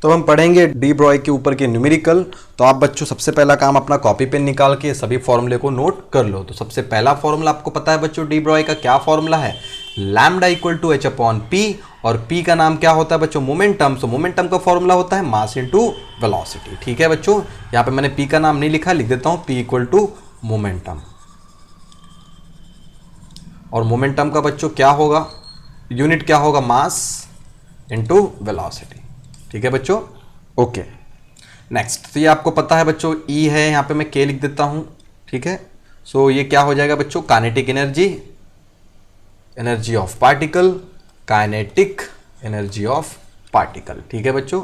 तो हम पढ़ेंगे डी ब्रॉय के ऊपर के न्यूमेरिकल। तो आप बच्चों सबसे पहला काम अपना कॉपी पेन निकाल के सभी फॉर्मूले को नोट कर लो। तो सबसे पहला फॉर्मूला आपको पता है बच्चों, डी ब्रॉय का क्या फॉर्मूला है, lambda equal to H upon P, और पी का नाम क्या होता है बच्चों, मोमेंटम। सो मोमेंटम का फॉर्मूला होता है मास इनटू वेलोसिटी। ठीक है बच्चों, यहाँ पे मैंने पी का नाम नहीं लिखा, लिख देता हूँ पी इक्वल टू मोमेंटम। और मोमेंटम का बच्चों क्या होगा, यूनिट क्या होगा, मास इनटू वेलोसिटी। ठीक है बच्चों, ओके। नेक्स्ट, तो ये आपको पता है बच्चों, ई है, यहाँ पे मैं के लिख देता हूँ। ठीक है, सो ये क्या हो जाएगा बच्चों, kinetic energy, energy of particle, kinetic energy of particle. ठीक है बच्चों,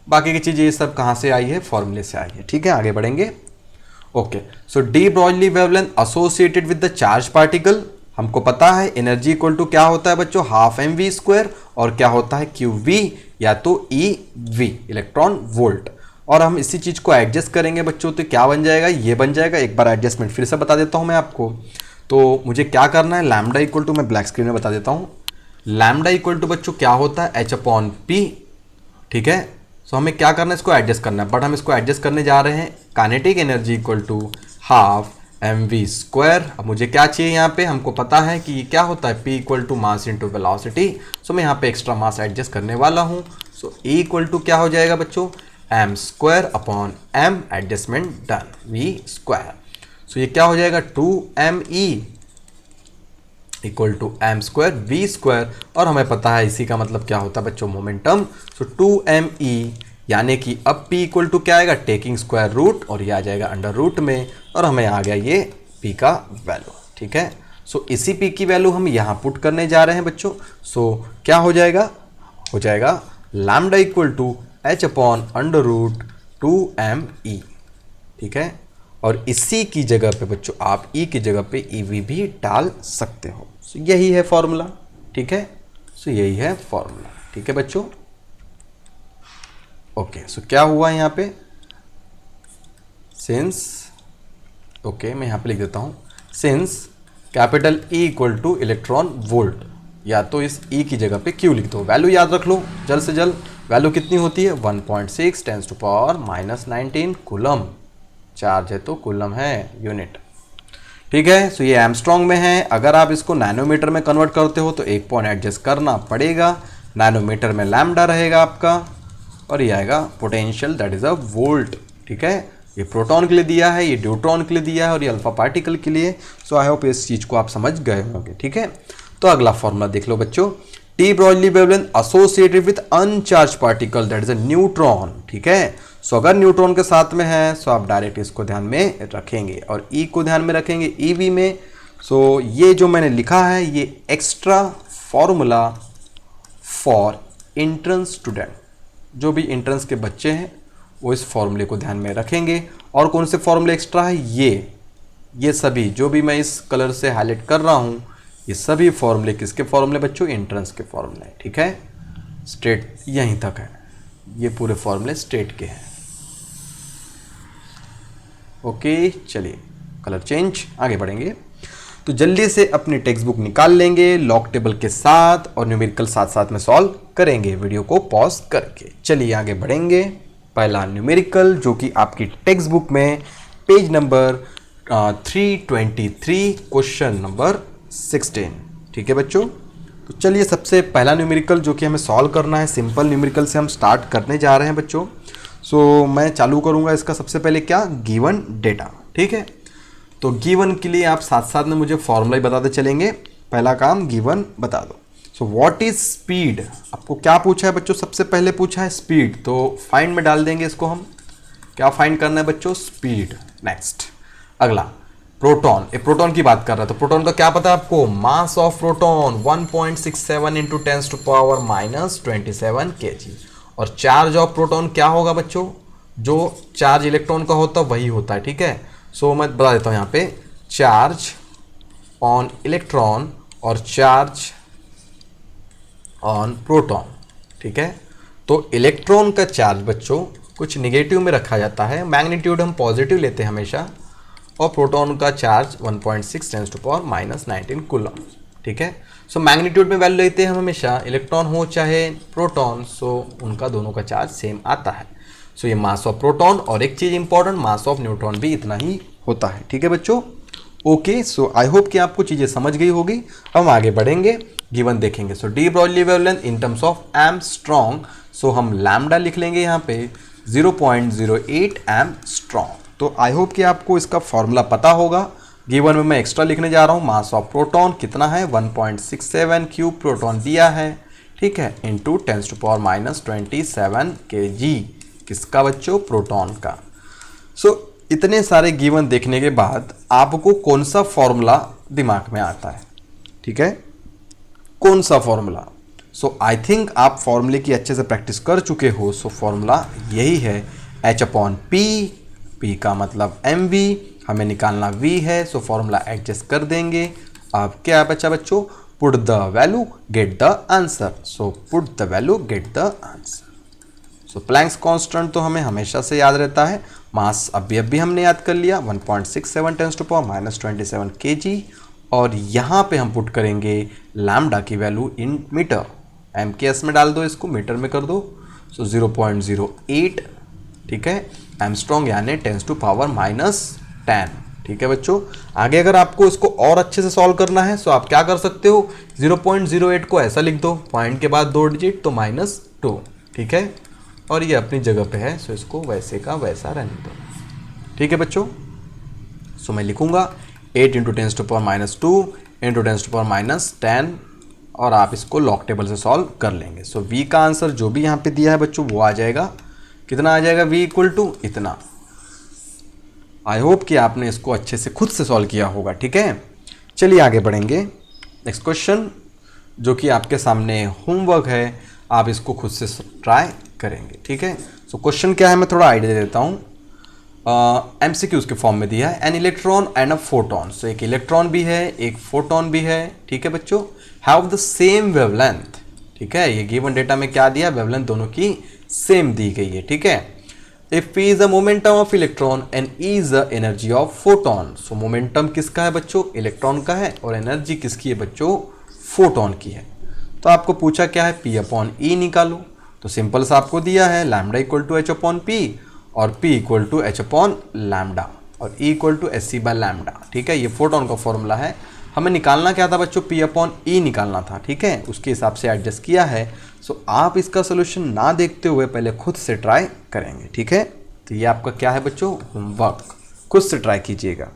बाकी की चीज़ ये सब कहाँ से आई है, फॉर्मूले से आई है। ठीक है, आगे बढ़ेंगे। Okay, so de Broglie wavelength associated with the charge particle, हमको पता है एनर्जी इक्वल टू क्या होता है बच्चों, हाफ एम वी स्क्वायर, और क्या होता है क्यू वी या तो ई वी, इलेक्ट्रॉन वोल्ट। और हम इसी चीज़ को एडजस्ट करेंगे बच्चों, तो क्या बन जाएगा, ये बन जाएगा। एक बार एडजस्टमेंट फिर से बता देता हूँ मैं आपको। तो मुझे क्या करना है, लैम्डा इक्वल टू, मैं ब्लैक स्क्रीन में बता देता हूँ, लैम्डा इक्वल टू बच्चों क्या होता है, एच अपॉन पी। ठीक है, सो हमें क्या करना है, इसको एडजस्ट करना है, बट हम इसको एडजस्ट करने जा रहे हैं kinetic energy equal to half M V square. अब मुझे क्या चाहिए यहाँ पे, हमको पता है कि क्या होता है, P equal to mass into velocity. So मैं यहाँ पे एक्स्ट्रा मास एडजस्ट करने वाला हूँ। सो E इक्वल टू क्या हो जाएगा बच्चों, m square upon m, adjustment done, v square. So ये क्या हो जाएगा, 2me equal to m square v square, और हमें पता है इसी का मतलब क्या होता है बच्चों, मोमेंटम। सो 2me, यानी कि अब P इक्वल टू क्या आएगा, टेकिंग स्क्वायर रूट, और ये आ जाएगा अंडर रूट में, और हमें आ गया ये P का वैल्यू। ठीक है, सो इसी P की वैल्यू हम यहाँ पुट करने जा रहे हैं बच्चों। सो क्या हो जाएगा, हो जाएगा lambda equal to H upon under root 2me। ठीक है, और इसी की जगह पे बच्चों आप E की जगह पे EV भी डाल सकते हो। सो यही है फॉर्मूला। ठीक है, सो यही है फॉर्मूला। ठीक है बच्चों, ओके। सो क्या हुआ यहाँ पे, सिंस, ओके मैं यहाँ पे लिख देता हूँ, since capital E equal two electron volt, या तो इस E की जगह पे Q लिख दो। वैल्यू याद रख लो जल्द से जल्द, वैल्यू कितनी होती है, 1.6 tens to power -19 coulomb. Charge है तो कूलम है यूनिट। ठीक है, सो ये एमस्ट्रॉन्ग में है। अगर आप इसको नैनोमीटर में कन्वर्ट करते हो तो एक पॉइंट एडजस्ट करना पड़ेगा, नैनोमीटर में लैम्डा रहेगा आपका, और ये आएगा potential, that is a volt. ठीक है, ये प्रोटॉन के लिए दिया है, ये न्यूट्रॉन के लिए दिया है, और ये अल्फा पार्टिकल के लिए। सो आई होप इस चीज़ को आप समझ गए होंगे। ठीक है, तो अगला फॉर्मूला देख लो बच्चों, de Broglie wavelength associated with uncharged particle, that is a neutron. ठीक है, सो अगर न्यूट्रॉन के साथ में है सो आप डायरेक्ट इसको ध्यान में रखेंगे, और ई को ध्यान में रखेंगे ईवी में। सो ये जो मैंने लिखा है ये extra formula for entrance student, जो भी एंट्रेंस के बच्चे हैं वो इस फॉर्मूले को ध्यान में रखेंगे। और कौन से फॉर्मूले एक्स्ट्रा है, ये सभी जो भी मैं इस कलर से हाईलाइट कर रहा हूँ, ये सभी फॉर्मूले किसके फॉर्मूले बच्चों, एंट्रेंस के फॉर्मूले। ठीक है, स्टेट यहीं तक है, ये पूरे फॉर्मूले स्टेट के हैं। ओके, चलिए कलर चेंज, आगे बढ़ेंगे। तो जल्दी से अपनी टेक्स्ट बुक निकाल लेंगे लॉग टेबल के साथ, और न्यूमेरिकल साथ साथ में सॉल्व करेंगे वीडियो को पॉज करके। चलिए आगे बढ़ेंगे। पहला न्यूमेरिकल जो कि आपकी टेक्स्ट बुक में पेज नंबर 323, क्वेश्चन नंबर 16। ठीक है बच्चों, तो चलिए सबसे पहला न्यूमेरिकल जो कि हमें सॉल्व करना है, सिंपल न्यूमेरिकल से हम स्टार्ट करने जा रहे हैं बच्चों। सो मैं चालू करूंगा इसका सबसे पहले क्या, गिवन डेटा। ठीक है, तो गिवन के लिए आप साथ साथ में मुझे फॉर्मूला ही बताते चलेंगे। पहला काम गिवन बता दो। सो व्हाट इज स्पीड, आपको क्या पूछा है बच्चों, सबसे पहले पूछा है स्पीड, तो फाइंड में डाल देंगे इसको हम। क्या फाइंड करना है बच्चों, स्पीड। नेक्स्ट, अगला प्रोटॉन, ये प्रोटॉन की बात कर रहा है, तो प्रोटॉन का क्या पता है आपको, mass of proton 1.67 into tens to power -27 kg। और चार्ज ऑफ प्रोटॉन क्या होगा बच्चों, जो चार्ज इलेक्ट्रॉन का होता है वही होता है। ठीक है, सो मैं बता देता हूँ यहाँ पे, चार्ज ऑन इलेक्ट्रॉन और चार्ज ऑन प्रोटॉन। ठीक है, तो इलेक्ट्रॉन का चार्ज बच्चों कुछ निगेटिव में रखा जाता है, मैग्नीट्यूड हम पॉजिटिव लेते हैं हमेशा, और प्रोटॉन का charge 1.6 tens to power -19 coulomb. ठीक है। सो मैग्नीट्यूड में वैल्यू लेते हैं हम हमेशा, इलेक्ट्रॉन हो चाहे प्रोटॉन, सो उनका दोनों का चार्ज सेम आता है। सो ये मास ऑफ प्रोटॉन, और एक चीज़ इंपॉर्टेंट, मास ऑफ न्यूट्रॉन भी इतना ही होता है। ठीक है बच्चों, ओके। सो आई होप कि आपको चीज़ें समझ गई होगी। हम आगे बढ़ेंगे, गिवन देखेंगे। So de Broglie wavelength in terms of angstrom, so हम लैम्डा लिख लेंगे यहाँ पे 0.08 एंगस्ट्रॉम। तो आई होप कि आपको इसका फॉर्मूला पता होगा। गिवन में मैं एक्स्ट्रा लिखने जा रहा हूँ, मास ऑफ प्रोटॉन कितना है 1.67 क्यूब प्रोटॉन दिया है, ठीक है, इंटू 10⁻⁻27 kg, किसका बच्चों, प्रोटॉन का। सो इतने सारे गिवन देखने के बाद आपको कौन सा फॉर्मूला दिमाग में आता है, ठीक है, कौन सा फॉर्मूला। सो आई थिंक आप फॉर्मूले की अच्छे से प्रैक्टिस कर चुके हो। सो फॉर्मूला यही है H/P, P का मतलब mv, हमें निकालना v है, सो फॉर्मूला एडजस्ट कर देंगे। अब क्या बचा बच्चों, put the value get the answer, so put the value get the answer. So Planck's constant तो हमें हमेशा से याद रहता है, मास अभी हमने याद कर लिया 1.67 10⁻⁻27 kg, और यहाँ पे हम पुट करेंगे लैम्डा की वैल्यू इन मीटर, एम के एस में डाल दो, इसको मीटर में कर दो, सो 0.08, ठीक है, एंगस्ट्रॉम यानी 10⁻⁻10, ठीक है बच्चों। आगे अगर आपको इसको और अच्छे से सॉल्व करना है तो आप क्या कर सकते हो, 0.08 को ऐसा लिख दो, पॉइंट के बाद 2 डिजिट तो -2, ठीक है, और ये अपनी जगह पे है, सो इसको वैसे का वैसा रहने दो, ठीक है बच्चों। सो मैं लिखूंगा 8 × 10⁻⁻2 × 10⁻⁻10, और आप इसको लॉग टेबल से सॉल्व कर लेंगे। सो v का आंसर जो भी यहाँ पे दिया है बच्चों वो आ जाएगा, कितना आ जाएगा, v = इतना। आई होप कि आपने इसको अच्छे से खुद से सॉल्व किया होगा, ठीक है। चलिए आगे बढ़ेंगे। नेक्स्ट क्वेश्चन जो कि आपके सामने होमवर्क है, आप इसको खुद से ट्राई करेंगे, ठीक है। सो क्वेश्चन क्या है मैं थोड़ा आइडिया दे देता हूँ। MCQs के फॉर्म में दिया है, an electron and a photon, so एक इलेक्ट्रॉन भी है एक फोटोन भी है, ठीक है बच्चों, हैव द सेम वेवलेंथ, ठीक है। ये गिवन डेटा में क्या दिया, वेवलेंथ दोनों की सेम दी गई है, ठीक है। If P is the momentum of electron and E is the energy of photon, so momentum किसका है बच्चों, इलेक्ट्रॉन का है, और एनर्जी किसकी है बच्चों, फोटोन की है। तो आपको पूछा क्या है, P/E निकालो, तो सिंपल सा आपको दिया है लैम्डा = H/P, और P = H/λ, और E = Sc/λ, ठीक है। ये फोटोन का फॉर्मूला है। हमें निकालना क्या था बच्चों, P/E निकालना था, ठीक है, उसके हिसाब से एडजस्ट किया है। सो आप इसका सोल्यूशन ना देखते हुए पहले खुद से ट्राई करेंगे, ठीक है। तो ये आपका क्या है बच्चों, होमवर्क, खुद से ट्राई कीजिएगा।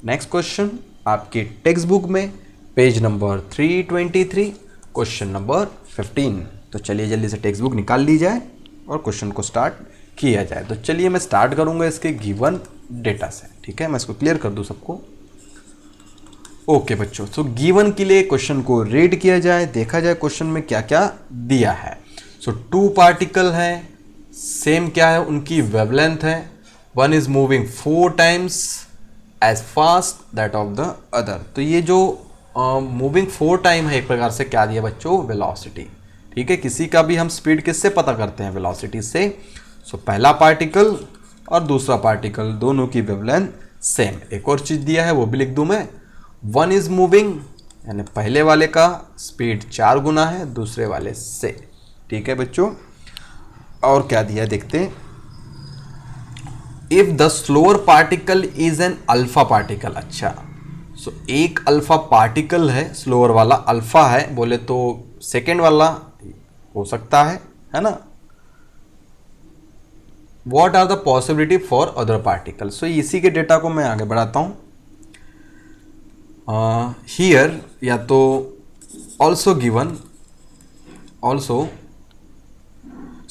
नेक्स्ट क्वेश्चन आपके टेक्स्ट बुक में पेज नंबर 323, क्वेश्चन नंबर 15। तो चलिए जल्दी से टेक्स्ट बुक निकाल ली जाए और क्वेश्चन को स्टार्ट किया जाए। तो चलिए मैं स्टार्ट करूंगा इसके गिवन डेटा से, ठीक है, मैं इसको क्लियर कर दूं सबको। ओके बच्चों, सो गिवन के लिए क्वेश्चन को रीड किया जाए, देखा जाए क्वेश्चन में क्या क्या दिया है। सो 2 पार्टिकल है, सेम क्या है, उनकी वेवलेंथ है, one is moving 4 times as fast that of the other. तो ये जो मूविंग 4 टाइम है, एक प्रकार से क्या दिया बच्चों, वेलोसिटी, ठीक है। किसी का भी हम स्पीड किससे पता करते हैं, वेलोसिटी से। सो पहला पार्टिकल और दूसरा पार्टिकल दोनों की वेवलेंथ सेम। एक और चीज दिया है वो भी लिख दूं मैं, वन इज मूविंग, यानी पहले वाले का स्पीड 4 गुना है दूसरे वाले से, ठीक है बच्चों। और क्या दिया देखते हैं, if the slower particle is an alpha particle. अच्छा, सो एक अल्फा पार्टिकल है, स्लोअर वाला अल्फा है, बोले तो सेकेंड वाला हो सकता है ना। What are the possibility for other particle. So इसी के डेटा को मैं आगे बढ़ाता हूं। हियर या तो also given, also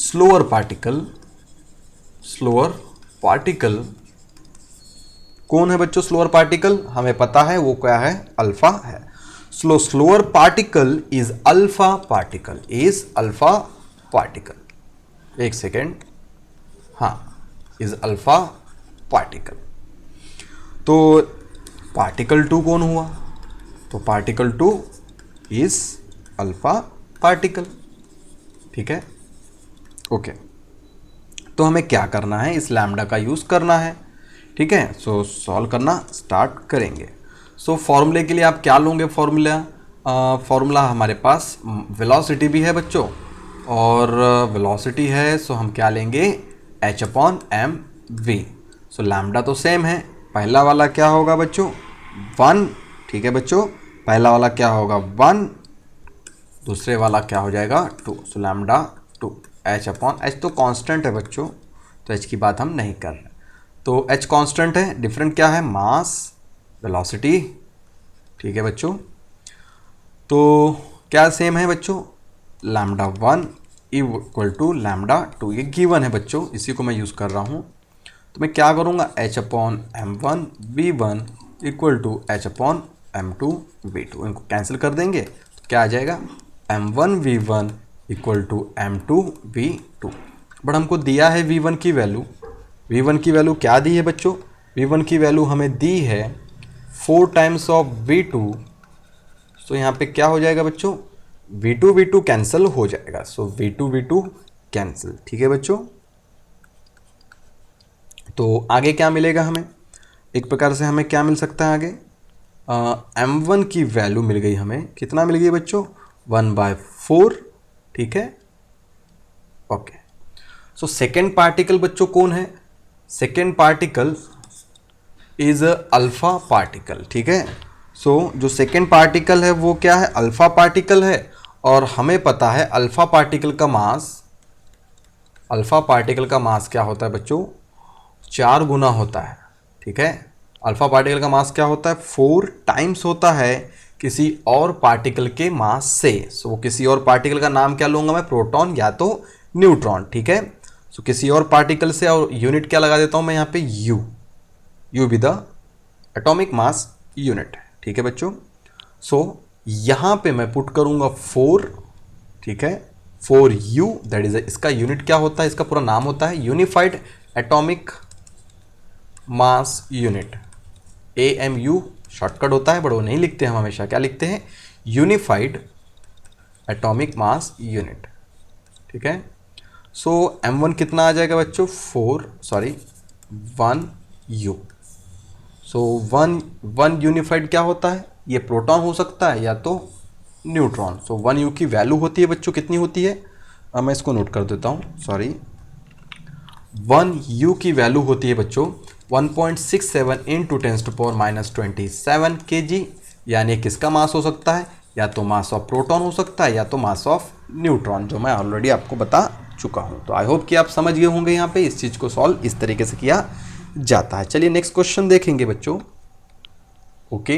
slower particle कौन है बच्चों, स्लोअर पार्टिकल हमें पता है वो क्या है, अल्फा है। Slower particle is alpha particle, एक सेकेंड, हाँ, इज अल्फा पार्टिकल। तो पार्टिकल 2 कौन हुआ, तो पार्टिकल 2 इज अल्फा पार्टिकल, ठीक है, ओके। तो हमें क्या करना है, इस लैम्डा का यूज करना है, ठीक है। सो सॉल्व करना स्टार्ट करेंगे। सो फॉर्मूले के लिए आप क्या लोगे, फॉर्मूला फॉर्मूला हमारे पास वेलोसिटी भी है बच्चों, और वेलोसिटी है सो हम क्या लेंगे h/mv। सो लैम्डा तो सेम है, पहला वाला क्या होगा बच्चों 1, ठीक है बच्चों, पहला वाला क्या होगा 1, दूसरे वाला क्या हो जाएगा 2। सो लैम्डा 2 h/h तो कांस्टेंट है बच्चों, तो h की बात हम नहीं कर रहे, तो h कांस्टेंट है, डिफरेंट क्या है मास वेलोसिटी, ठीक है बच्चों। तो क्या सेम है बच्चों लैम्डा 1 इक्वल टू लैम्डा 2, ये गिवन है बच्चों, इसी को मैं यूज़ कर रहा हूँ। तो मैं क्या करूँगा h/m1 v1 equal to h/m2 v2, इनको कैंसिल कर देंगे तो क्या आ जाएगा m1 v1 equal to m2 v2। But हमको दिया है v1 की वैल्यू क्या दी है बच्चों, v1 की वैल्यू हमें दी है 4 टाइम्स ऑफ v2। सो यहाँ पे क्या हो जाएगा बच्चों v2 कैंसिल हो जाएगा, सो v2 कैंसिल, ठीक है बच्चों। तो आगे क्या मिलेगा हमें, एक प्रकार से हमें क्या मिल सकता है आगे m1 की वैल्यू मिल गई हमें, कितना मिल गई बच्चों 1/4, ठीक है ओके। सो सेकेंड पार्टिकल बच्चों कौन है, second particle is alpha particle, ठीक है। सो जो सेकेंड पार्टिकल है वो क्या है अल्फा पार्टिकल है, और हमें पता है अल्फा पार्टिकल का मास क्या होता है बच्चों 4 गुना होता है, ठीक है। अल्फा पार्टिकल का मास क्या होता है 4 टाइम्स होता है किसी और पार्टिकल के मास से। सो किसी और पार्टिकल का नाम क्या लूंगा मैं प्रोटॉन या तो न्यूट्रॉन, ठीक है। सो किसी और पार्टिकल से, और यूनिट क्या लगा देता हूं मैं यहाँ पे यू भी द एटॉमिक मास यूनिट, ठीक है बच्चों। सो यहाँ पे मैं पुट करूंगा 4, ठीक है 4u, दैट इज इसका यूनिट क्या होता है, इसका पूरा नाम होता है unified atomic mass unit, AMU shortcut होता है, बट वो नहीं लिखते हम हमेशा, क्या लिखते हैं यूनिफाइड एटॉमिक मास यूनिट, ठीक है। सो m1 कितना आ जाएगा बच्चों 1u। सो 1 यूनिफाइड क्या होता है, ये प्रोटॉन हो सकता है या तो न्यूट्रॉन। सो 1u की वैल्यू होती है बच्चों कितनी होती है, अब मैं इसको नोट कर देता हूँ, सॉरी 1u की वैल्यू होती है बच्चों 1.67 इंटू 10⁻⁻27 kg, यानी किसका मास हो सकता है, या तो मास ऑफ प्रोटॉन हो सकता है या तो मास ऑफ न्यूट्रॉन, जो मैं ऑलरेडी आपको बता चुका हूँ। तो आई होप कि आप समझ गए होंगे यहाँ पे इस चीज़ को सॉल्व इस तरीके से किया जाता है। चलिए नेक्स्ट क्वेश्चन देखेंगे बच्चों, ओके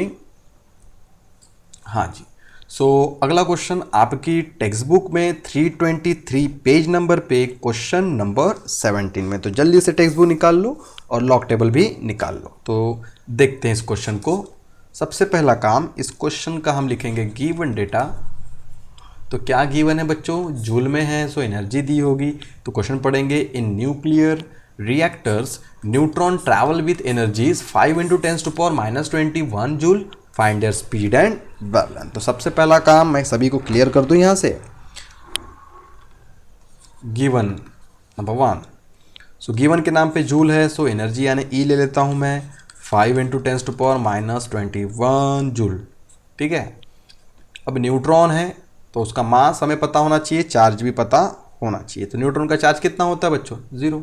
हाँ जी। सो अगला क्वेश्चन आपकी टेक्स्ट बुक में 323 पेज नंबर पे क्वेश्चन नंबर 17 में, तो जल्दी से टेक्स्ट बुक निकाल लो और लॉक टेबल भी निकाल लो। तो देखते हैं इस क्वेश्चन को। सबसे पहला काम इस क्वेश्चन का हम लिखेंगे गिवन डेटा। तो क्या गिवन है बच्चों जूल में है, सो एनर्जी दी होगी, तो क्वेश्चन पढ़ेंगे in nuclear reactors neutron travel with energies 5 × 10⁻21 joule, find their speed and wavelength. तो सबसे पहला काम मैं सभी को क्लियर कर दूं यहां से, गिवन नंबर 1। सो गिवन के नाम पे जूल है, सो एनर्जी यानी ई ले लेता हूं मैं 5 × 10⁻21 जूल, ठीक है। अब न्यूट्रॉन है तो उसका मास हमें पता होना चाहिए, चार्ज भी पता होना चाहिए। तो न्यूट्रॉन का चार्ज कितना होता है बच्चों 0,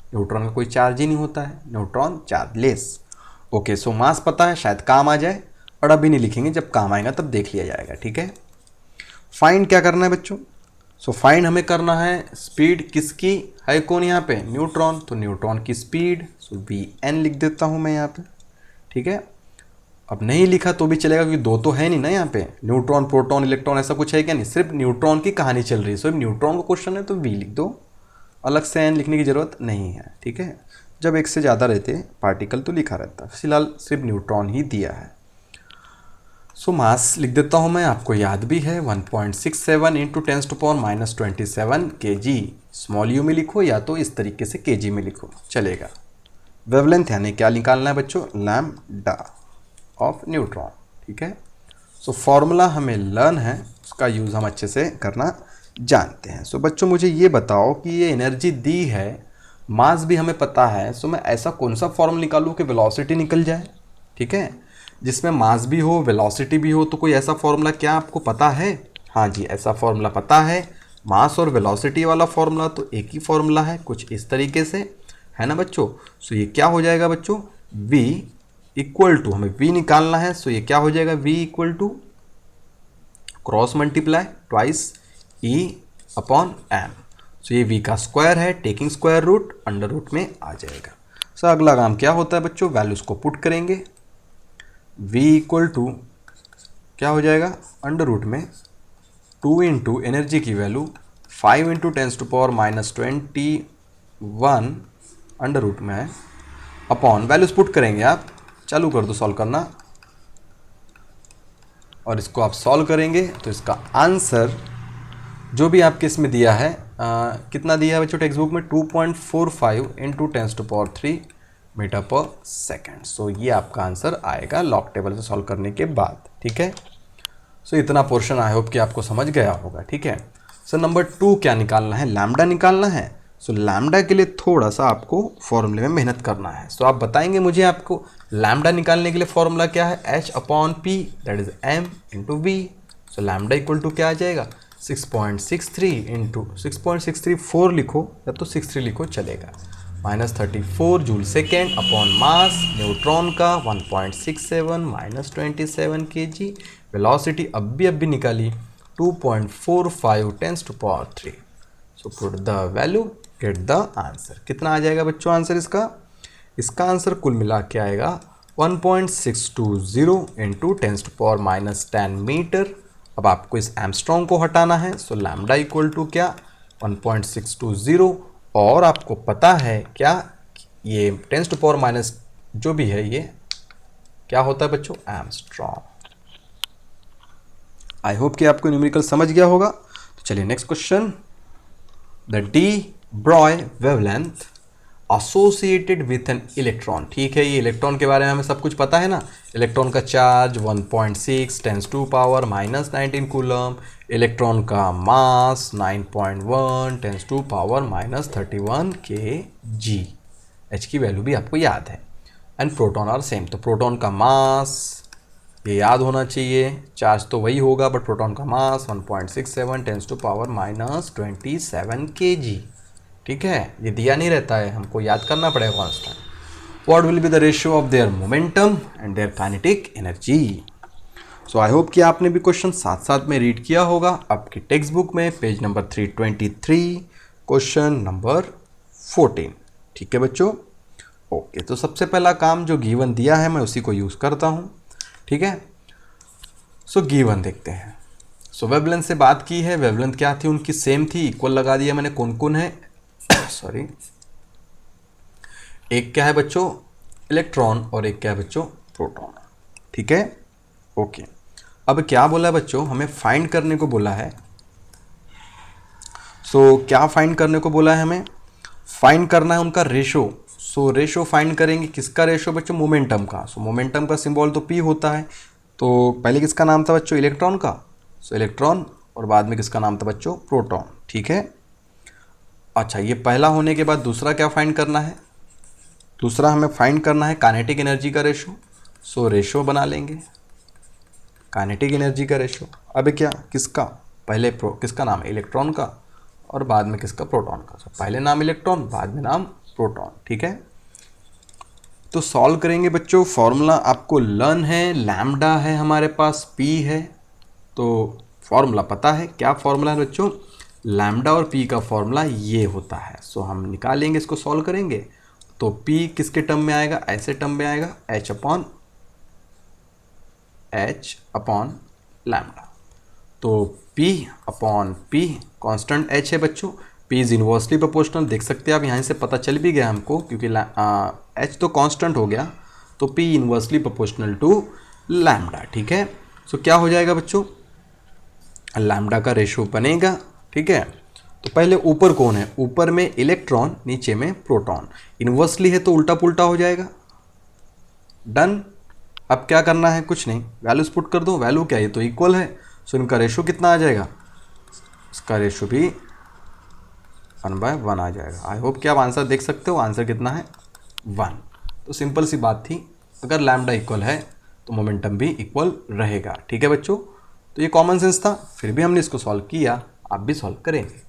न्यूट्रॉन का कोई चार्ज ही नहीं होता है, न्यूट्रॉन चार्जलेस। ओके सो मास पता है, शायद काम आ जाए, और अभी नहीं लिखेंगे, जब काम आएगा तब देख लिया जाएगा, ठीक है। फाइंड क्या करना है बच्चों, सो फाइंड हमें करना है स्पीड किसकी है, कौन यहाँ पे न्यूट्रॉन, तो न्यूट्रॉन की स्पीड, सो Vn लिख देता हूँ मैं यहाँ पे, ठीक है। अब नहीं लिखा तो भी चलेगा क्योंकि दो तो है नहीं ना यहाँ पे, न्यूट्रॉन प्रोटॉन इलेक्ट्रॉन ऐसा कुछ है क्या नहीं, सिर्फ न्यूट्रॉन की कहानी चल रही है। सो न्यूट्रॉन का क्वेश्चन है तो V लिख दो, अलग से एन लिखने की ज़रूरत नहीं है, ठीक है। जब एक से ज़्यादा रहते पार्टिकल तो लिखा रहता है, फिलहाल सिर्फ न्यूट्रॉन ही दिया है। सो मास लिख देता हूँ मैं, आपको याद भी है 1.67 × 10⁻⁻27 kg, स्मॉल यू में लिखो या तो इस तरीके से kg में लिखो चलेगा। वेवलेंथ यानी क्या निकालना है बच्चों, लैम्डा ऑफ न्यूट्रॉन, ठीक है। सो फॉर्मूला हमें लर्न है, उसका यूज़ हम अच्छे से करना जानते हैं। सो बच्चों मुझे ये बताओ कि ये एनर्जी दी है, मास भी हमें पता है, सो मैं ऐसा कौन सा फॉर्मूला निकालूँ कि वेलोसिटी निकल जाए, ठीक है। जिसमें मास भी हो, वेलोसिटी भी हो, तो कोई ऐसा फॉर्मूला क्या आपको पता है? हाँ जी, ऐसा फॉर्मूला पता है। मास और वेलोसिटी वाला फॉर्मूला तो एक ही फॉर्मूला है, कुछ इस तरीके से, है ना बच्चों। सो ये क्या हो जाएगा बच्चों? v इक्वल टू, हमें v निकालना है, सो ये क्या हो जाएगा? v equal to cross multiply twice e upon m। So ये v का स्क्वायर है, taking square root, under root में आ जाएगा। सो अगला काम क्या होता है बच्चों? वैल्यूज को पुट करेंगे। v इक्वल टू क्या हो जाएगा? अंडर रूट में 2 इंटू एनर्जी की वैल्यू 5 इंटू 10⁻21 अंडर रूट में है, अपॉन वैल्यूज पुट करेंगे। आप चालू कर दो सॉल्व करना, और इसको आप सॉल्व करेंगे तो इसका आंसर जो भी आपके इसमें दिया है, कितना दिया है बच्चों टेक्स्ट बुक में? 2.45 इंटू 10⁻³ मीटर पर सेकेंड। सो ये आपका आंसर आएगा लॉग टेबल से सॉल्व करने के बाद, ठीक है। सो इतना पोर्शन आई होप कि आपको समझ गया होगा, ठीक है। सो नंबर 2 क्या निकालना है? लैम्डा निकालना है। सो लैम्डा के लिए थोड़ा सा आपको फॉर्मूले में मेहनत करना है। सो आप बताएंगे मुझे आपको लैम्डा निकालने के लिए फॉर्मूला क्या है? h upon P, that is m into V. So lambda equal to क्या आ जाएगा? 6.63 इंटू 6.634 लिखो या तो 63 लिखो चलेगा, -34 joule second upon mass neutron का 1.67 -27 kg। वेलोसिटी अब भी निकाली 2.45 10⁻³ so put the value, get the answer. कितना आ जाएगा बच्चों आंसर इसका? इसका आंसर कुल मिला के आएगा 1.620 इंटू 10⁻⁻10 मीटर। अब आपको इस एमस्ट्रॉन्ग को हटाना है, सो लैम्डा इक्वल टू क्या? 1.620, और आपको पता है क्या? ये 10⁻⁻ जो भी है ये क्या होता है बच्चों? एमस्ट्रॉन्ग। आई होप कि आपको न्यूमेरिकल समझ गया होगा। तो चलिए next question. The D Broglie wavelength associated with an electron. ठीक है, ये इलेक्ट्रॉन के बारे में हमें सब कुछ पता है ना। इलेक्ट्रॉन का चार्ज 1.6 10⁻⁻19 कूलम, इलेक्ट्रॉन का मास 9.1 10⁻⁻31 kg। एच की वैल्यू भी आपको याद है। एंड प्रोटॉन आर सेम, तो प्रोटॉन का मास ये याद होना चाहिए, चार्ज तो वही होगा बट प्रोटॉन का मास 1.67 10⁻⁻27 kg। ठीक है, ये दिया नहीं रहता है, हमको याद करना पड़ेगा constant. What will be the ratio of their momentum and their kinetic energy. So I hope कि आपने भी क्वेश्चन साथ साथ में रीड किया होगा आपकी टेक्स्ट बुक में, पेज नंबर 323, क्वेश्चन नंबर 14। ठीक है बच्चों, ओके। तो सबसे पहला काम जो गिवन दिया है मैं उसी को यूज़ करता हूँ, ठीक है। सो गिवन देखते हैं। सो वेवलेंथ से बात की है, वेवलेंथ क्या थी उनकी? सेम थी, इक्वल लगा दिया मैंने। कौन कौन है? सॉरी, एक क्या है बच्चों? इलेक्ट्रॉन, और एक क्या है बच्चों? प्रोटॉन। ठीक है, ओके। अब क्या बोला है बच्चों? हमें फाइंड करने को बोला है। सो क्या फाइंड करने को बोला है हमें? फाइंड करना है उनका रेशो। सो रेशो फाइंड करेंगे, किसका रेशो बच्चों? मोमेंटम का। सो मोमेंटम का सिंबल तो पी होता है, तो पहले किसका नाम था बच्चों? इलेक्ट्रॉन का। सो इलेक्ट्रॉन, और बाद में किसका नाम था बच्चों? प्रोटॉन। ठीक है, अच्छा। ये पहला होने के बाद दूसरा क्या फाइंड करना है? दूसरा हमें फाइंड करना है काइनेटिक एनर्जी का रेशो। सो रेशो बना लेंगे काइनेटिक एनर्जी का रेशो। अब क्या? किसका? पहले किसका नाम? इलेक्ट्रॉन का, और बाद में किसका? प्रोटॉन का। सो पहले नाम इलेक्ट्रॉन, बाद में नाम प्रोटॉन। ठीक है, तो सॉल्व करेंगे बच्चों। फॉर्मूला आपको लर्न है, लैम्डा है हमारे पास, पी है, तो फॉर्मूला पता है। क्या फॉर्मूला है बच्चों? लैम्डा और पी का फॉर्मूला ये होता है। सो हम निकालेंगे, इसको सॉल्व करेंगे तो पी किसके टर्म में आएगा? ऐसे टर्म में आएगा, एच अपॉन लैम्डा। तो P upon P, constant H है बच्चों, पी इज इन्वर्सली प्रोपोर्शनल। देख सकते हैं आप, यहाँ से पता चल भी गया हमको, क्योंकि एच तो कांस्टेंट हो गया, तो P inversely proportional to lambda. ठीक है, सो क्या हो जाएगा बच्चों? लैम्डा का रेशो बनेगा। ठीक है, तो पहले ऊपर कौन है? ऊपर में इलेक्ट्रॉन, नीचे में प्रोटॉन। इन्वर्सली है तो उल्टा पुल्टा हो जाएगा। डन। अब क्या करना है? कुछ नहीं, वैल्यूज पुट कर दो। वैल्यू क्या है? ये तो इक्वल है, सो इनका रेशो कितना आ जाएगा? इसका रेशो भी 1/1 आ जाएगा। आई होप कि आप आंसर देख सकते हो। आंसर कितना है? 1। तो सिंपल सी बात थी, अगर लैम्डा इक्वल है तो मोमेंटम भी इक्वल रहेगा। ठीक है बच्चों, तो ये कॉमन सेंस था, फिर भी हमने इसको सॉल्व किया, आप भी सॉल्व करेंगे।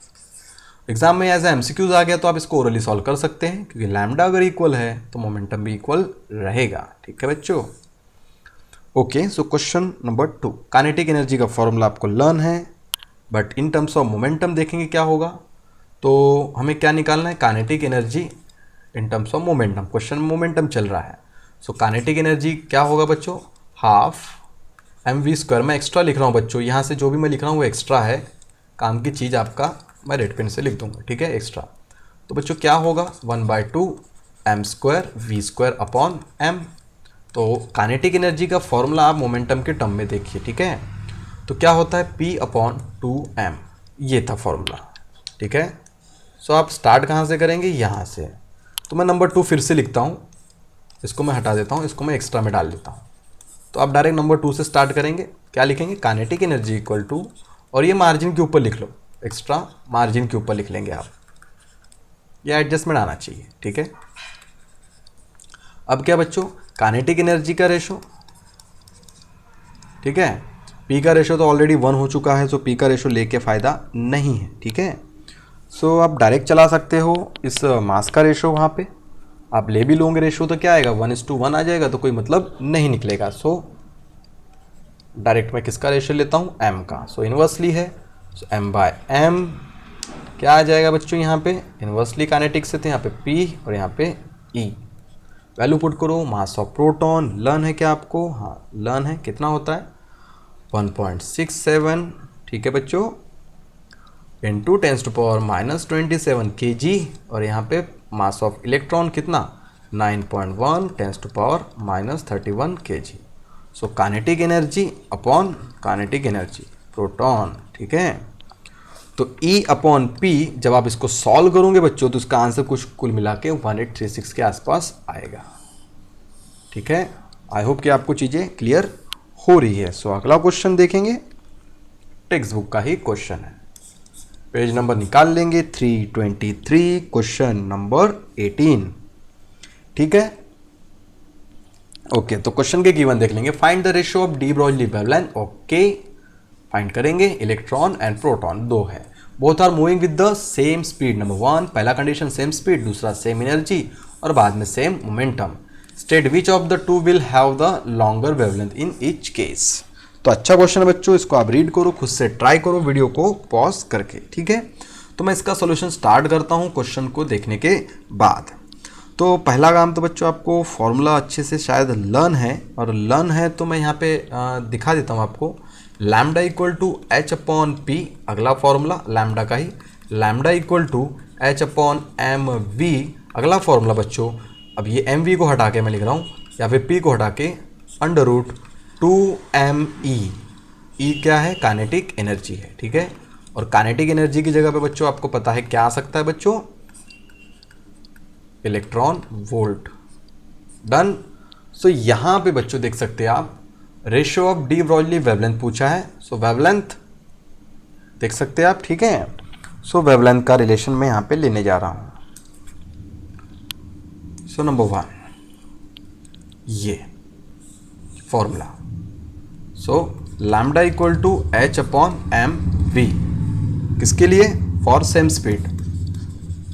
एग्जाम में एज एमसीक्यूज आ गया तो आप इसको ओरली सॉल्व कर सकते हैं, क्योंकि लैम्डा अगर इक्वल है तो मोमेंटम भी इक्वल रहेगा। ठीक है बच्चों, okay. So question number 2, kinetic energy का फॉर्मूला आपको लर्न है, but in terms of momentum देखेंगे क्या होगा। तो हमें क्या निकालना है, kinetic energy in terms of momentum. Question में मोमेंटम चल रहा है, सो काइनेटिक एनर्जी क्या होगा बच्चों, हाफ mv²। मैं एक्स्ट्रा लिख रहा हूँ बच्चों, यहाँ से जो भी मैं लिख रहा हूँ वो एक्स्ट्रा है, काम की चीज़ आपका मैं रेड पेन से लिख दूंगा। ठीक है, एक्स्ट्रा। तो बच्चों क्या होगा, 1/2 m² v² अपॉन m। तो काइनेटिक एनर्जी का फॉर्मूला आप मोमेंटम के टर्म में देखिए। ठीक है, तो क्या होता है p/2m, ये था फॉर्मूला। ठीक है, सो आप स्टार्ट कहाँ से करेंगे, यहाँ से। तो मैं नंबर 2 फिर से लिखता हूँ, इसको मैं हटा देता हूँ, इसको मैं एक्स्ट्रा में डाल देता हूँ। तो आप डायरेक्ट नंबर 2 से स्टार्ट करेंगे, क्या लिखेंगे, काइनेटिक एनर्जी इक्वल टू, और ये मार्जिन के ऊपर लिख लो, एक्स्ट्रा मार्जिन के ऊपर लिख लेंगे आप, ये एडजस्टमेंट आना चाहिए। ठीक है, अब क्या बच्चों, काइनेटिक एनर्जी का रेशो, ठीक है, पी का रेशो तो ऑलरेडी 1 हो चुका है, सो पी का रेशो लेके फ़ायदा नहीं है। ठीक है, सो आप डायरेक्ट चला सकते हो इस मास का रेशो, वहाँ पे आप ले भी लोगे रेशो तो क्या आएगा, 1:1 आ जाएगा, तो कोई मतलब नहीं निकलेगा। सो डायरेक्ट मैं किसका रेशो लेता हूँ, m का, सो इन्वर्सली है, सो m/m क्या आ जाएगा बच्चों, यहाँ पे इन्वर्सली काइनेटिक से थे, यहाँ पे p और यहाँ पे e। वैल्यू पुट करो, मास ऑफ प्रोटॉन लर्न है क्या आपको, हाँ लर्न है, कितना होता है 1.67। ठीक है बच्चों, इंटू 10⁻⁻27 kg, और यहाँ पे मास ऑफ इलेक्ट्रॉन कितना 9.1 10⁻⁻31 kg। So kinetic energy upon kinetic energy proton. ठीक है, तो E/P जब आप इसको सॉल्व करोगे बच्चों, तो इसका आंसर कुछ कुल मिला के 1836 के आसपास आएगा। ठीक है, आई होप कि आपको चीज़ें क्लियर हो रही है। सो अगला क्वेश्चन देखेंगे, टेक्स्ट बुक का ही क्वेश्चन है, पेज नंबर निकाल लेंगे 323, क्वेश्चन नंबर 18। ठीक है, ओके। तो क्वेश्चन के गिवन देख लेंगे, find the ratio of de Broglie wavelength. Okay, find करेंगे, इलेक्ट्रॉन एंड प्रोटॉन दो है, both are moving with the same speed. Number 1 पहला कंडीशन सेम स्पीड, दूसरा सेम एनर्जी, और बाद में same momentum. State which of the two will have the longer wavelength in each case. तो अच्छा question है बच्चों, इसको आप रीड करो, खुद से ट्राई करो वीडियो को पॉज करके। ठीक है, तो मैं इसका सॉल्यूशन स्टार्ट करता हूँ क्वेश्चन को देखने के बाद। तो पहला काम तो बच्चों आपको फॉर्मूला अच्छे से शायद लर्न है, और लर्न है तो मैं यहाँ पे दिखा देता हूँ आपको, लैम्डा इक्वल टू h/p, अगला फॉर्मूला लैम्डा का ही, लैम्डा इक्वल टू h/mv, अगला फॉर्मूला बच्चों। अब ये mv को हटा के मैं लिख रहा हूँ, या फिर p को हटा के √2me। e क्या है, काइनेटिक एनर्जी है। ठीक है, और काइनेटिक एनर्जी की जगह पे बच्चों आपको पता है क्या आ सकता है बच्चों, इलेक्ट्रॉन वोल्ट। डन। सो यहाँ पे बच्चों देख सकते हैं आप, ratio of de Broglie wavelength पूछा है, सो वेवलेंथ देख सकते हैं आप। ठीक है, सो वेवलेंथ का रिलेशन मैं यहाँ पे लेने जा रहा हूँ। सो नंबर 1 ये formula, so lambda equal to h/mv, किसके लिए, for same speed,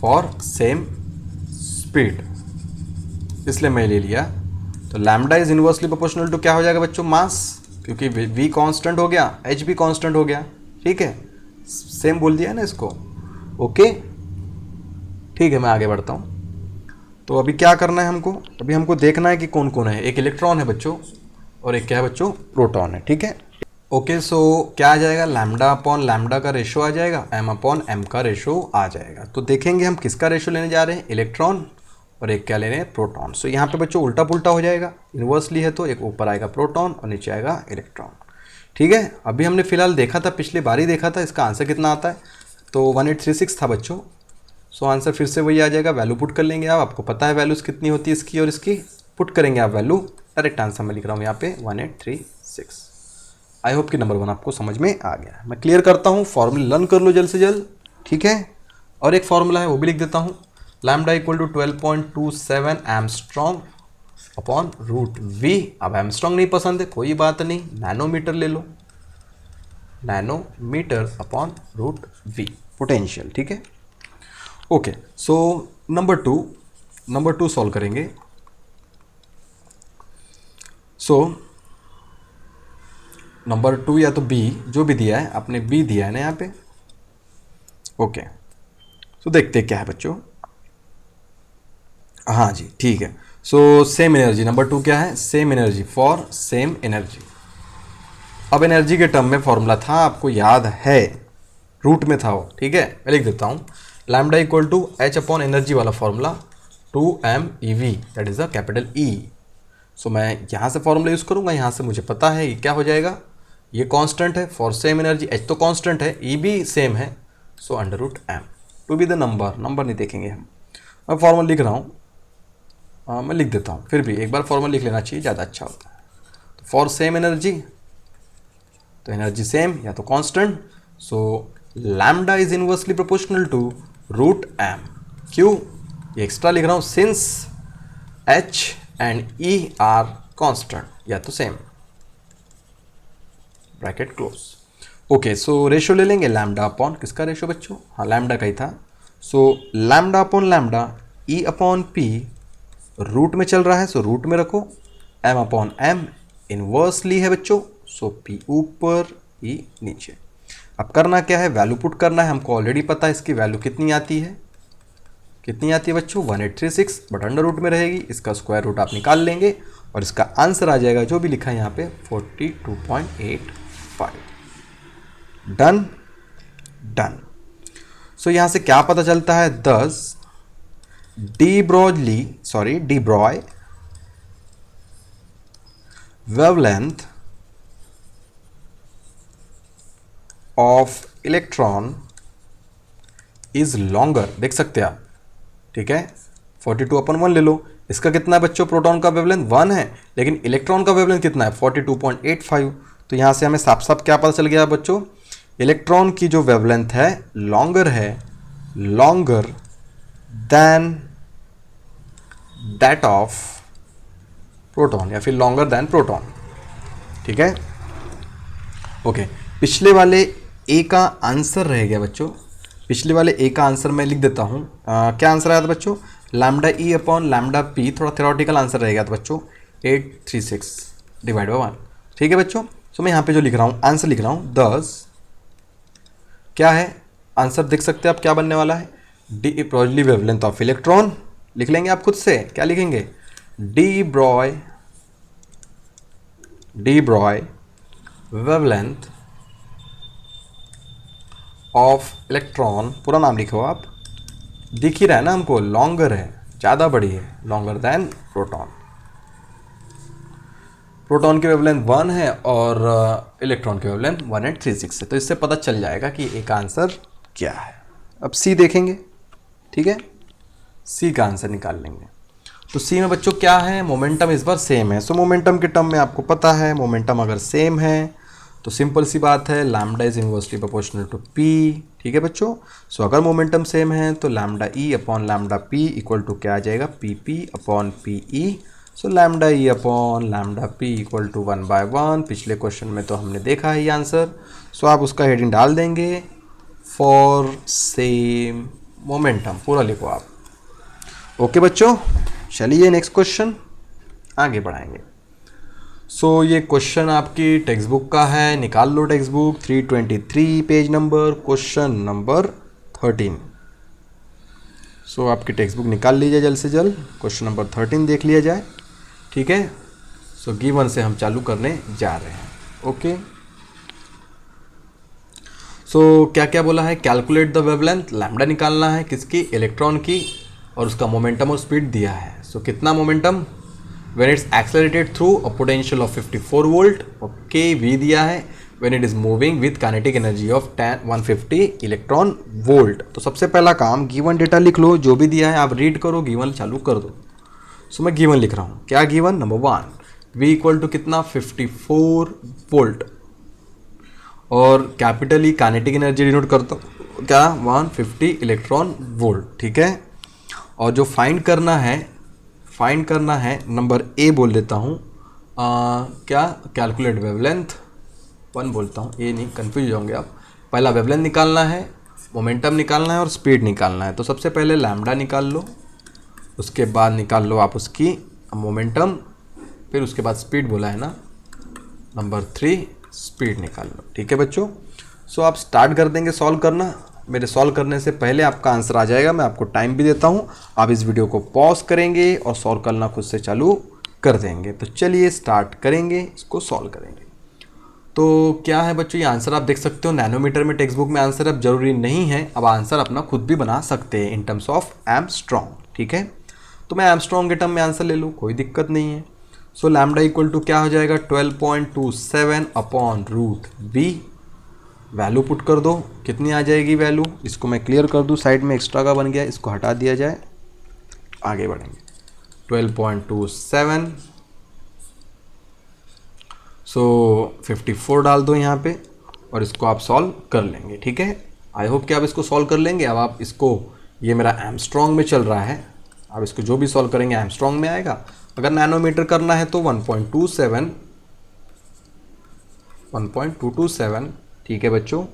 for same speed, इसलिए मैं ले लिया। तो lambda is inversely proportional to क्या हो जाएगा बच्चों, मास, क्योंकि v कांस्टेंट हो गया, h भी कांस्टेंट हो गया। ठीक है, सेम बोल दिया है ना इसको। ओके, ठीक है, मैं आगे बढ़ता हूँ। तो अभी क्या करना है हमको, अभी हमको देखना है कि कौन कौन है, एक इलेक्ट्रॉन है बच्चों, और एक क्या है बच्चों, प्रोटॉन है। ठीक है, ओके। सो क्या आ जाएगा, लैम्डा अपॉन लैम्डा का रेशो आ जाएगा, m/m का रेशो आ जाएगा। तो देखेंगे हम किसका रेशो लेने जा रहे हैं, इलेक्ट्रॉन, और एक क्या ले रहे हैं, प्रोटॉन। सो यहाँ पे बच्चों उल्टा पुल्टा हो जाएगा, इन्वर्सली है तो एक ऊपर आएगा प्रोटॉन और नीचे आएगा इलेक्ट्रॉन। ठीक है, अभी हमने फिलहाल देखा था, पिछली बार ही देखा था, इसका आंसर कितना आता है, तो 1836 था बच्चों। सो आंसर फिर से वही आ जाएगा, वैल्यू पुट कर लेंगे आप, आपको पता है वैल्यूज़ कितनी होती है इसकी और इसकी, पुट करेंगे आप वैल्यू, डायरेक्ट आंसर मैं लिख रहा हूँ यहाँ पे 1836। आई होप कि नंबर 1 आपको समझ में आ गया। मैं क्लियर करता हूँ, फॉर्मूला लर्न कर लो जल्द से जल्द। ठीक है, और एक फॉर्मूला है वो भी लिख देता हूँ, lambda equal to 12.27 angstrom, upon root V. अब एंगस्ट्रॉम नहीं पसंद है, कोई बात नहीं, नैनोमीटर ले लो, nanometre upon root V potential. ठीक है, okay. So number two solve करेंगे। सो नंबर 2 या तो बी, जो भी दिया है आपने बी दिया है ना यहाँ पे, ओके। सो देखते क्या है बच्चों, हाँ जी ठीक है। सो सेम एनर्जी, नंबर 2 क्या है, same energy for same energy. अब एनर्जी के टर्म में फॉर्मूला था, आपको याद है, रूट में था वो। ठीक है, मैं लिख देता हूँ, lambda equal to H upon energy वाला formula 2mEV, that is a capital E. So मैं यहाँ से फॉर्मूला यूज़ करूँगा, यहाँ से मुझे पता है ये क्या हो जाएगा, ये कांस्टेंट है फॉर सेम एनर्जी, एच तो कांस्टेंट है, ई भी सेम है, so under root M to be the number नहीं देखेंगे हम। मैं फॉर्मूला लिख रहा हूँ, मैं लिख देता हूँ, फिर भी एक बार फॉर्मूला लिख लेना चाहिए, ज़्यादा अच्छा होता है। तो फॉर सेम एनर्जी, तो एनर्जी सेम या तो constant, so lambda is inversely proportional to root M. क्यों ये एक्स्ट्रा लिख रहा हूँ, since H and E are constant या तो same, bracket close. Okay, so ratio ले लेंगे लैम्डा अपॉन किसका रेशियो बच्चों, हाँ लैम्डा का ही था। So lambda upon lambda E upon P, root में चल रहा है सो रूट में रखो, एम अपॉन एम इनवर्सली है बच्चों, सो पी ऊपर ई नीचे। अब करना क्या है, वैल्यू पुट करना है, हमको ऑलरेडी पता है इसकी वैल्यू कितनी आती है, कितनी आती है बच्चों 1836, बट अंडर रूट में रहेगी, इसका स्क्वायर रूट आप निकाल लेंगे और इसका आंसर आ जाएगा जो भी लिखा है यहाँ पे 42.85। Done done. सो यहाँ से क्या पता चलता है, 10 D Broglie wavelength of electron is longer, देख सकते हैं आप, ठीक है 42/1 ले लो। इसका कितना है बच्चों, प्रोटॉन का वेवलेंथ 1 है, लेकिन इलेक्ट्रॉन का वेवलेंथ कितना है 42.85। तो यहाँ से हमें साफ साफ क्या पता चल गया बच्चों, इलेक्ट्रॉन की जो वेवलेंथ है लॉन्गर है, longer than that of proton, या फिर लॉन्गर देन प्रोटॉन। ठीक है, ओके। पिछले वाले ए का आंसर रह गया बच्चों, पिछले वाले ए का आंसर मैं लिख देता हूँ, क्या आंसर आया था बच्चों, lambda E upon lambda P, थोड़ा थ्योरेटिकल आंसर रह गया था बच्चों 836 डिवाइड बाय 1। ठीक है बच्चों, सो मैं यहाँ पे जो लिख रहा हूँ आंसर लिख रहा हूँ 10, क्या है आंसर देख सकते हैं आप क्या बनने वाला है, D Broglie wavelength of electron, लिख लेंगे आप खुद से, क्या लिखेंगे, D Broglie wavelength of electron, पूरा नाम लिखो आप, दिख ही रहा है ना हमको, लॉन्गर है, ज़्यादा बड़ी है, लॉन्गर देन प्रोटॉन। प्रोटॉन की वेवलेंथ 1 है और इलेक्ट्रॉन की वेवलेंथ 1836 है, तो इससे पता चल जाएगा कि एक आंसर क्या है। अब सी देखेंगे, ठीक है, सी का आंसर निकाल लेंगे। तो सी में बच्चों क्या है, मोमेंटम इस बार सेम है, सो मोमेंटम के टर्म में आपको पता है, मोमेंटम अगर सेम है तो सिंपल सी बात है, lambda is inversely proportional to P. ठीक है बच्चों, सो अगर मोमेंटम सेम है तो lambda E upon lambda P equal to क्या आ जाएगा, P P upon P E. So lambda E upon lambda P equal to 1/1। पिछले क्वेश्चन में तो हमने देखा है ये आंसर, सो आप उसका हेडिंग डाल देंगे फॉर सेम मोमेंटम, पूरा लिखो आप। ओके बच्चों, चलिए नेक्स्ट क्वेश्चन आगे बढ़ाएंगे। सो ये क्वेश्चन आपकी टेक्स्ट बुक का है, निकाल लो text book 323 page number, question number 13। So आपकी टेक्स्ट बुक निकाल लीजिए जल्द से जल्द, क्वेश्चन नंबर 13 देख लिया जाए। ठीक है, सो गिवन से हम चालू करने जा रहे हैं। ओके, सो क्या क्या बोला है, कैलकुलेट द वेवलेंथ, लैम्डा निकालना है किसकी, इलेक्ट्रॉन की, और उसका मोमेंटम और स्पीड दिया है। सो कितना momentum when it's accelerated through a potential of 54 volt, okay v दिया है, when it is moving with kinetic energy of 150 electron volt. तो सबसे पहला काम गिवन डेटा लिख लो, जो भी दिया है आप रीड करो, गिवन चालू कर दो। सो मैं गिवन लिख रहा हूँ, क्या given, number 1 v equal to कितना 54 वोल्ट, और कैपिटली काइनेटिक एनर्जी डिनोट करता हूँ क्या 150 इलेक्ट्रॉन वोल्ट। ठीक है, और जो फाइंड करना है फाइंड करना है, नंबर ए बोल देता हूँ, क्या कैलकुलेट वेवलेंथ 1 बोलता हूँ, ए नहीं, कंफ्यूज होंगे आप। पहला वेवलेंथ निकालना है, मोमेंटम निकालना है और स्पीड निकालना है। तो सबसे पहले लैम्डा निकाल लो, उसके बाद निकाल लो आप उसकी मोमेंटम, फिर उसके बाद स्पीड बोला है ना, नंबर 3 स्पीड निकाल लो। ठीक है बच्चों, सो आप स्टार्ट कर देंगे सॉल्व करना। मेरे सॉल्व करने से पहले आपका आंसर आ जाएगा, मैं आपको टाइम भी देता हूँ। आप इस वीडियो को पॉज करेंगे और सॉल्व करना खुद से चालू कर देंगे। तो चलिए स्टार्ट करेंगे, इसको सॉल्व करेंगे। तो क्या है बच्चों, ये आंसर आप देख सकते हो, नैनोमीटर में टेक्स्ट बुक में आंसर अब जरूरी नहीं है, अब आंसर अपना खुद भी बना सकते हैं इन टर्म्स ऑफ एमस्ट्रॉन्ग। ठीक है, तो मैं एमस्ट्रॉन्ग के टर्म में आंसर ले लूँ, कोई दिक्कत नहीं है। सो लैम्डा इक्वल टू क्या हो जाएगा, 12.27 upon root V. Value put कर दो, कितनी आ जाएगी वैल्यू, इसको मैं क्लियर कर दूँ, साइड में एक्स्ट्रा का बन गया, इसको हटा दिया जाए, आगे बढ़ेंगे। 12.27, सो 54 डाल दो यहाँ पे और इसको आप सॉल्व कर लेंगे। ठीक है, आई होप कि आप इसको सॉल्व कर लेंगे। अब आप इसको, ये मेरा एमस्ट्रॉन्ग में चल रहा है, आप इसको जो भी सॉल्व करेंगे एमस्ट्रॉन्ग में आएगा। अगर नैनोमीटर करना है तो 1.227, ठीक है बच्चों,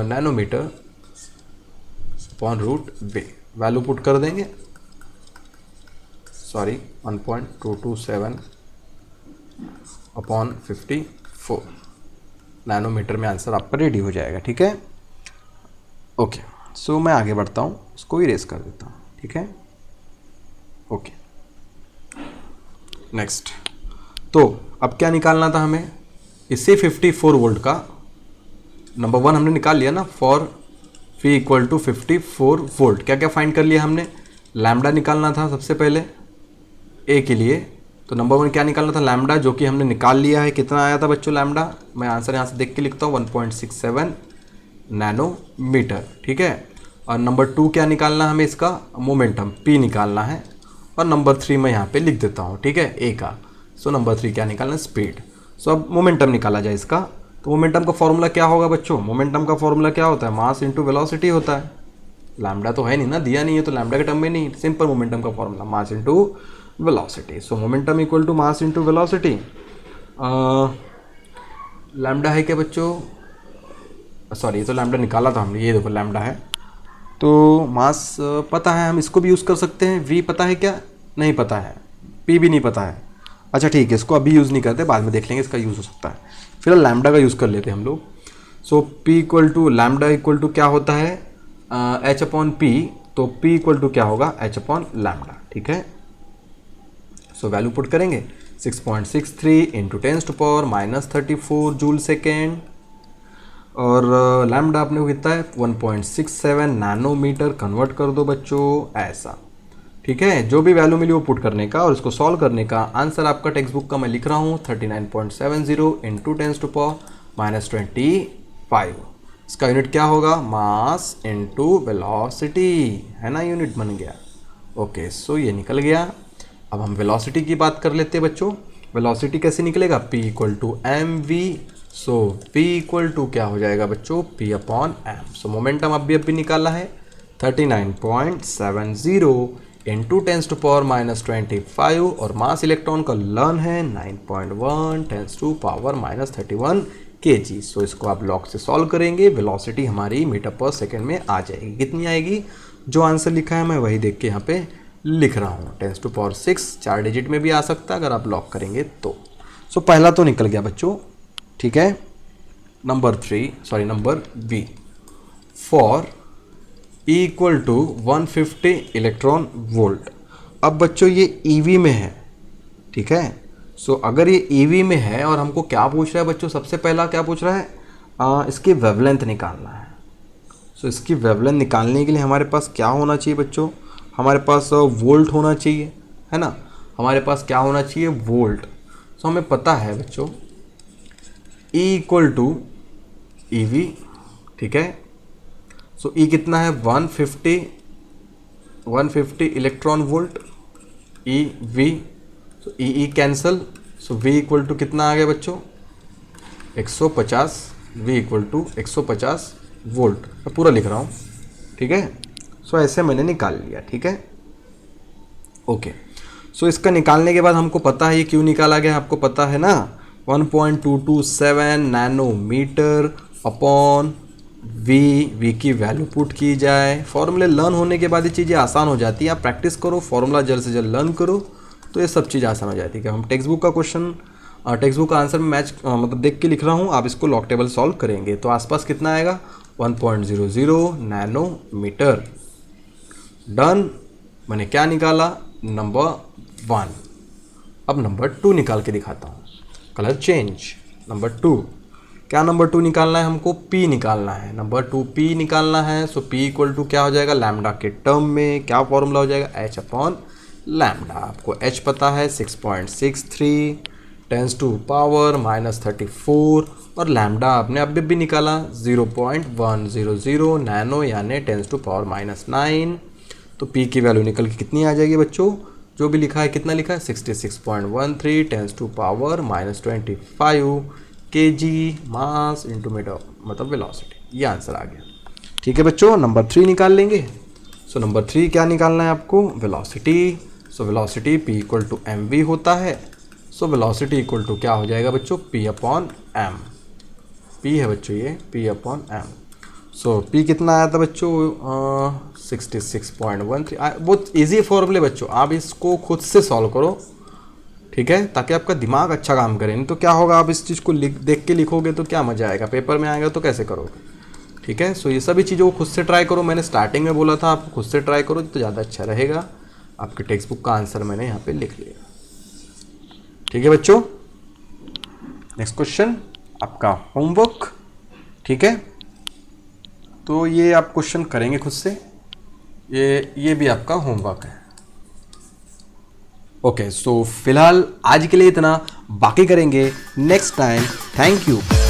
नैनोमीटर अपॉन रूट वे, वैल्यू पुट कर देंगे, सॉरी 1.227 अपॉन 54 नैनोमीटर में आंसर आपका रेडी हो जाएगा। ठीक है, ओके, सो मैं आगे बढ़ता हूँ, इसको इरेज कर देता हूँ। ठीक है, ओके, नेक्स्ट। तो अब क्या निकालना था हमें, इसी 54 वोल्ट का नंबर 1 हमने निकाल लिया ना, for V equal to 54 volt. क्या क्या फाइंड कर लिया हमने, लैम्डा निकालना था सबसे पहले ए के लिए, तो नंबर 1 क्या निकालना था, लैम्डा, जो कि हमने निकाल लिया है। कितना आया था बच्चों लैम्डा, मैं आंसर यहाँ से देख के लिखता हूँ, 1.67 नैनोमीटर। ठीक है, और नंबर 2 क्या निकालना हमें, इसका मोमेंटम P निकालना है, और नंबर 3 मैं यहाँ पे लिख देता हूँ। ठीक है, ए का। सो नंबर 3 क्या निकालना है, स्पीड। सो अब मोमेंटम निकाला जाए इसका, तो मोमेंटम का फॉर्मूला क्या होगा बच्चों, मोमेंटम का फॉर्मूला क्या होता है, मास इंटू वेलोसिटी होता है। लैम्डा तो है नहीं ना, दिया नहीं है, तो लैम्डा के टर्म में नहीं, सिंपल मोमेंटम का formula mass into velocity. So momentum equal to mass into velocity. Lambda है क्या बच्चों, सॉरी ये तो लैम्डा निकाला था हमने, ये देखो लैम्डा है, तो मास पता है, हम इसको भी यूज़ कर सकते हैं। वी पता है क्या, नहीं पता है, पी भी नहीं पता है। अच्छा ठीक है, इसको अभी यूज़ नहीं करते, बाद में देख लेंगे इसका यूज़ हो सकता है, फिलहाल लैम्डा का यूज़ कर लेते हैं हम लोग। So P equal to lambda equal to क्या होता है, एच अपॉन पी, तो पी इक्वल टू क्या होगा, एच अपॉन लैम्डा। ठीक है, सो वैल्यू पुट करेंगे, 6.63 इंटू 10⁻⁻34 जूल सेकेंड, और लैम्डा अपने को कितना है, 1.67 नैनोमीटर। कन्वर्ट कर दो बच्चों ऐसा। ठीक है, जो भी वैल्यू मिली वो पुट करने का और इसको सॉल्व करने का। आंसर आपका टेक्स्ट बुक का मैं लिख रहा हूँ 39.70 इंटू 10⁻⁻25। इसका यूनिट क्या होगा, मास इंटू वेलोसिटी, है ना, यूनिट बन गया। ओके, सो ये निकल गया। अब हम वेलोसिटी की बात कर लेते हैं बच्चों। वेलोसिटी कैसे निकलेगा, P equal to M V. So P equal to क्या हो जाएगा बच्चों, P upon M. So momentum अभी निकाला है 39.70 इंटू 10⁻⁻25, और मास इलेक्ट्रॉन का लर्न है 9.1 10⁻⁻31 kg। सो इसको आप लॉग से सॉल्व करेंगे, वेलोसिटी हमारी मीटर पर सेकेंड में आ जाएगी। कितनी आएगी, जो आंसर लिखा है मैं वही देख के यहाँ पे लिख रहा हूँ, 10⁻6, 4 डिजिट में भी आ सकता है अगर आप लॉक करेंगे तो। सो पहला तो निकल गया बच्चों। ठीक है, number B, for E equal to 150 electron volt. अब बच्चों ये EV में है। ठीक है, सो अगर ये EV में है और हमको क्या पूछ रहा है बच्चों, सबसे पहला क्या पूछ रहा है, इसकी वेवलेंथ निकालना है। सो इसकी वेवलेंथ निकालने के लिए हमारे पास क्या होना चाहिए बच्चों, हमारे पास वोल्ट होना चाहिए, है ना, हमारे पास क्या होना चाहिए, वोल्ट। सो हमें पता है बच्चों E इक्वल टू EV। ठीक है, सो E कितना है, 150 electron volt, EV। So E cancel, so V equal to कितना आ गया बच्चों, 150, V इक्वल टू 150 वोल्ट। मैं पूरा लिख रहा हूँ। ठीक है, सो ऐसे मैंने निकाल लिया, ठीक है। ओके, सो इसका निकालने के बाद हमको पता है ये क्यों निकाला गया, आपको पता है ना, 1.227 नैनोमीटर अपॉन वी की वैल्यू पुट की जाए। फॉर्मूले लर्न होने के बाद ये चीज़ें आसान हो जाती है, आप प्रैक्टिस करो, फॉर्मूला जल्द से जल्द लर्न करो तो ये सब चीज़ आसान हो जाती है। हम टेक्स्ट बुक का क्वेश्चन, टेक्स्ट बुक का आंसर में मैच मतलब देख के लिख रहा हूँ, आप इसको लॉग टेबल सॉल्व करेंगे तो आसपास कितना आएगा, 1.00 नैनोमीटर। डन, मैंने क्या निकाला, नंबर 1। अब नंबर 2 निकाल के दिखाता हूँ, कलर चेंज। नंबर 2, क्या नंबर 2 निकालना है हमको, P निकालना है, नंबर 2 P निकालना है। सो P इक्वल टू क्या हो जाएगा, लैम्डा के टर्म में क्या फॉर्मूला हो जाएगा, H अपॉन लैम्डा। आपको H पता है 6.63 टेंस टू पावर -34 और लैम्डा आपने अभी भी निकाला 0.100 नैनो यानी टेंस टू पावर -9। तो P की वैल्यू निकल के कितनी आ जाएगी बच्चों, जो भी लिखा है कितना लिखा है 66.13 tens to power -25 kg mass into meter मतलब वेलोसिटी, ये आंसर आ गया। ठीक है बच्चों, नंबर 3 निकाल लेंगे। सो नंबर 3 क्या निकालना है आपको, velocity. So velocity P equal to mv होता है। सो वेलोसिटी इक्वल टू क्या हो जाएगा बच्चों, P अपॉन m। P है बच्चों ये, P अपॉन m। सो P कितना आया था बच्चों, 66.13। बहुत ईजी फॉर्मूले बच्चों, आप इसको खुद से सॉल्व करो, ठीक है, ताकि आपका दिमाग अच्छा काम करे। नहीं तो क्या होगा, आप इस चीज़ को देख के लिखोगे तो क्या मजा आएगा, पेपर में आएगा तो कैसे करोगे, ठीक है। सो ये सभी चीज़ों को खुद से ट्राई करो, मैंने स्टार्टिंग में बोला था आपको खुद से ट्राई करो तो ज़्यादा अच्छा रहेगा। आपके टेक्स्ट बुक का आंसर मैंने यहाँ पे लिख लिया, ठीक है बच्चों। नेक्स्ट क्वेश्चन आपका होमवर्क, ठीक है, तो ये आप क्वेश्चन करेंगे खुद से, ये भी आपका होमवर्क है। ओके, सो फिलहाल आज के लिए इतना, बाकी करेंगे नेक्स्ट टाइम। Thank you.